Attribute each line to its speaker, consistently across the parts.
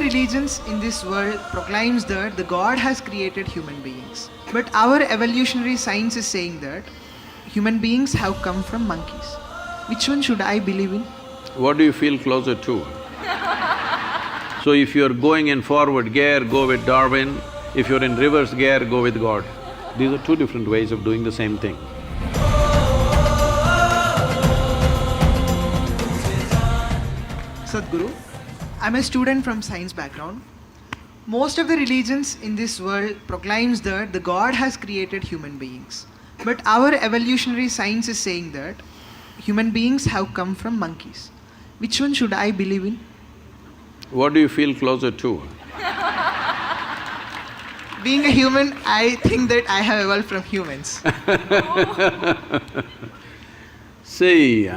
Speaker 1: Religions in this world proclaims that the God has created human beings. But our evolutionary science is saying that human beings have come from monkeys. Which one should I believe in?
Speaker 2: What do you feel closer to? So if you're going in forward gear, go with Darwin. If you're in reverse gear, go with God. These are two different ways of doing the same thing.
Speaker 1: Sadhguru, I'm a student from science background. Most of the religions in this world proclaims that the God has created human beings. But our evolutionary science is saying that human beings have come from monkeys. Which one should I believe in?
Speaker 2: What do you feel closer to?
Speaker 1: Being a human, I think that I have evolved from humans.
Speaker 2: See,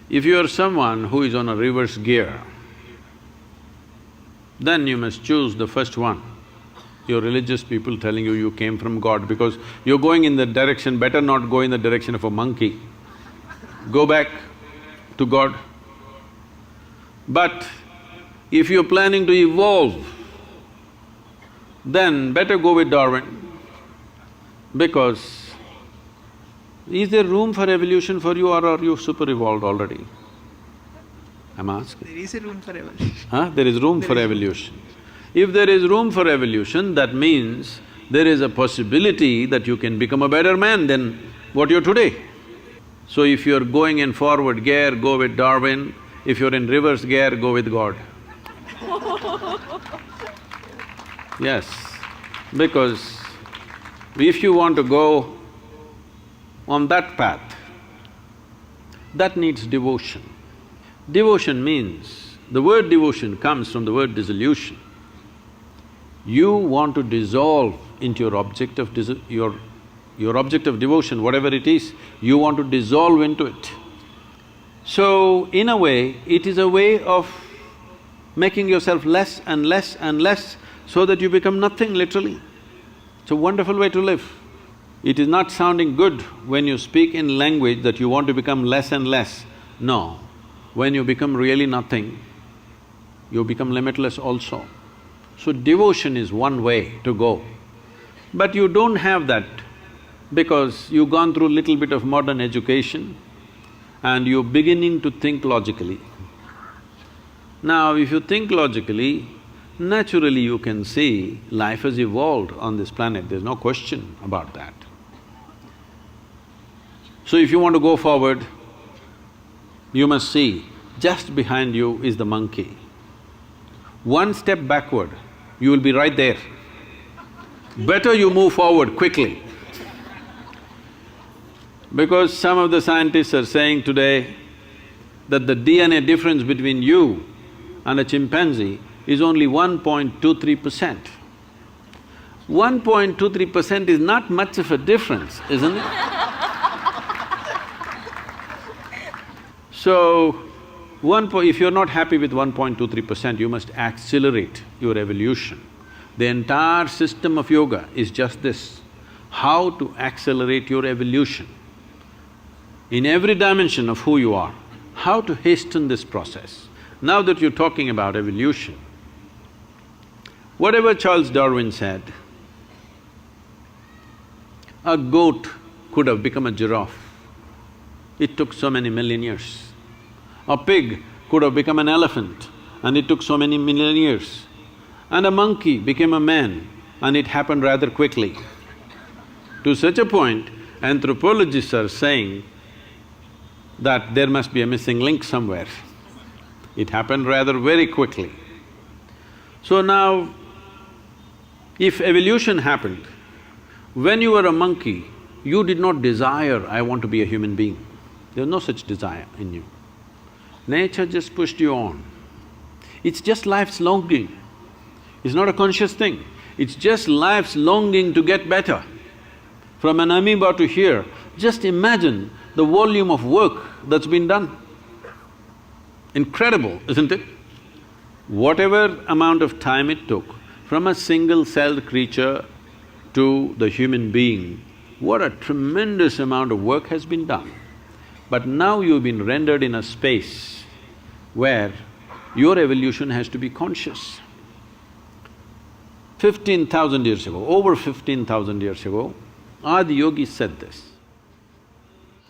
Speaker 2: if you are someone who is on a reverse gear, then you must choose the first one. Your religious people telling you came from God because you're going in that direction, better not go in the direction of a monkey. Go back to God. But if you're planning to evolve, then better go with Darwin, because is there room for evolution for you or are you super evolved already? I'm asking.
Speaker 1: There is a room for evolution.
Speaker 2: There is room for evolution. If there is room for evolution, that means there is a possibility that you can become a better man than what you're today. So if you're going in forward gear, go with Darwin. If you're in reverse gear, go with God. Yes, because if you want to go on that path, that needs devotion. Devotion means… the word devotion comes from the word dissolution. You want to dissolve into your object of your object of devotion, whatever it is, you want to dissolve into it. So, in a way, it is a way of making yourself less and less and less so that you become nothing, literally. It's a wonderful way to live. It is not sounding good when you speak in language that you want to become less and less. No, when you become really nothing, you become limitless also. So devotion is one way to go. But you don't have that because you've gone through little bit of modern education and you're beginning to think logically. Now, if you think logically, naturally you can see life has evolved on this planet, there's no question about that. So if you want to go forward, you must see, just behind you is the monkey. One step backward, you will be right there. Better you move forward quickly. Because some of the scientists are saying today that the DNA difference between you and a chimpanzee is only 1.23%. 1.23% is not much of a difference, isn't it? So, if you're not happy with 1.23%, you must accelerate your evolution. The entire system of yoga is just this, how to accelerate your evolution. In every dimension of who you are, how to hasten this process. Now that you're talking about evolution, whatever Charles Darwin said, a goat could have become a giraffe. It took so many million years. A pig could have become an elephant and it took so many million years. And a monkey became a man and it happened rather quickly. To such a point, anthropologists are saying that there must be a missing link somewhere. It happened rather very quickly. So now, if evolution happened, when you were a monkey, you did not desire, I want to be a human being. There was no such desire in you. Nature just pushed you on. It's just life's longing. It's not a conscious thing. It's just life's longing to get better. From an amoeba to here, just imagine the volume of work that's been done. Incredible, isn't it? Whatever amount of time it took from a single-celled creature to the human being, what a tremendous amount of work has been done. But now you've been rendered in a space where Your evolution has to be conscious. 15,000 years ago, over 15,000 years ago, Adi Yogi said this.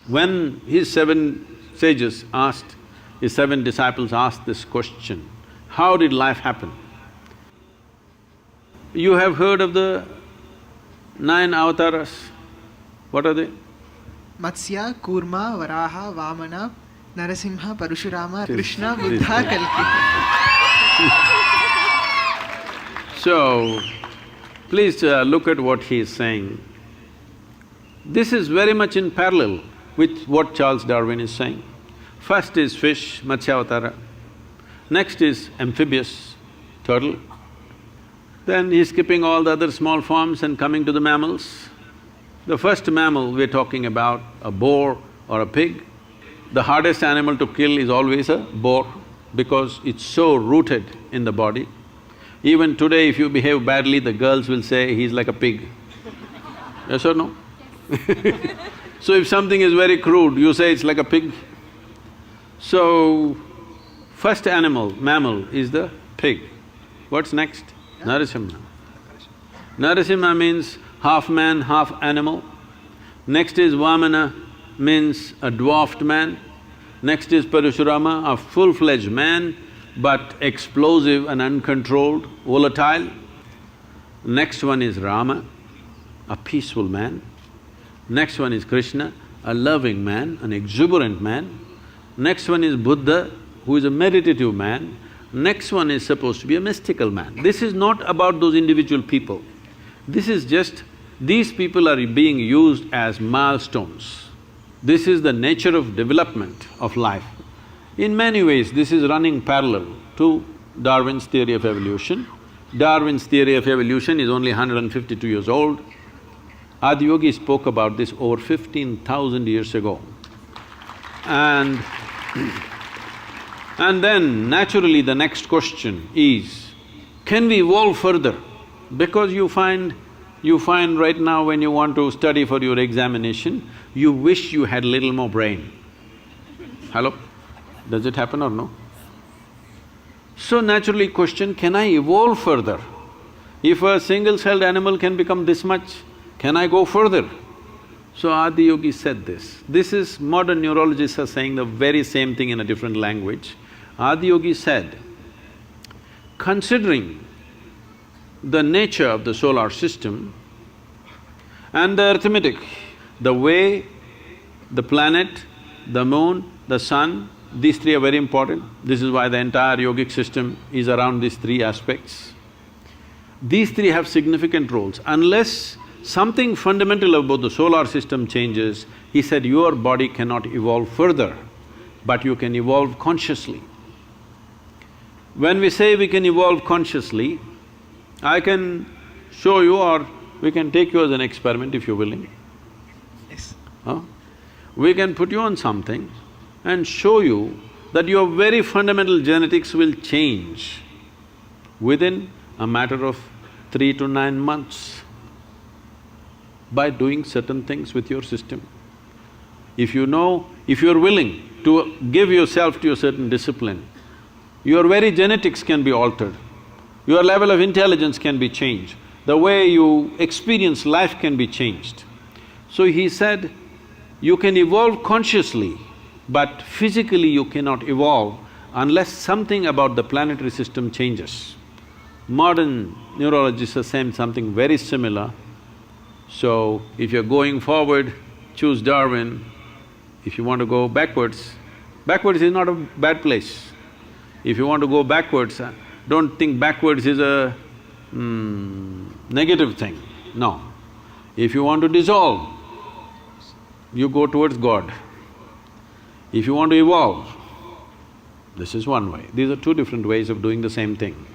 Speaker 2: When his seven sages asked, his seven disciples asked this question, how did life happen? You have heard of the 9 avatars. What are they?
Speaker 1: Matsya, Kurma, Varaha, Vamana, Narasimha, Parashurama, Krishna, Buddha, Kalki.
Speaker 2: So, please look at what he is saying. This is very much in parallel with what Charles Darwin is saying. First is fish, Matsyavatara. Next is amphibious, turtle. Then he's skipping all the other small forms and coming to the mammals. The first mammal we're talking about, a boar or a pig. The hardest animal to kill is always a boar because it's so rooted in the body. Even today if you behave badly, the girls will say he's like a pig. Yes or no? So if something is very crude, you say it's like a pig. So, first mammal is the pig. What's next? Narasimha. Narasimha means half man, half animal. Next is Vamana, means a dwarfed man. Next is Parashurama, a full-fledged man, but explosive and uncontrolled, volatile. Next one is Rama, a peaceful man. Next one is Krishna, a loving man, an exuberant man. Next one is Buddha, who is a meditative man. Next one is supposed to be a mystical man. This is not about those individual people. This is just… these people are being used as milestones. This is the nature of development of life. In many ways, this is running parallel to Darwin's theory of evolution. Darwin's theory of evolution is only 152 years old. Adi Yogi spoke about this over 15,000 years ago. And then naturally the next question is, can we evolve further? Because you find right now when you want to study for your examination, you wish you had little more brain. Hello? Does it happen or no? So naturally question, can I evolve further? If a single-celled animal can become this much, can I go further? So Adi Yogi said this. This is… modern neurologists are saying the very same thing in a different language. Adi Yogi said, considering the nature of the solar system and the arithmetic, the way the planet, the moon, the sun, these three are very important. This is why the entire yogic system is around these three aspects. These three have significant roles. Unless something fundamental about the solar system changes, he said, your body cannot evolve further, but you can evolve consciously. When we say we can evolve consciously, I can show you or we can take you as an experiment if you're willing.
Speaker 1: Yes.
Speaker 2: Huh? We can put you on something and show you that your very fundamental genetics will change within a matter of 3 to 9 months by doing certain things with your system. If you know… if you're willing to give yourself to a certain discipline, your very genetics can be altered, your level of intelligence can be changed, the way you experience life can be changed. So he said, you can evolve consciously, but physically you cannot evolve unless something about the planetary system changes. Modern neurologists are saying something very similar. So, if you're going forward, choose Darwin. If you want to go backwards is not a bad place. If you want to go backwards, don't think backwards is a negative thing, no. If you want to dissolve, you go towards God. If you want to evolve, this is one way. These are two different ways of doing the same thing.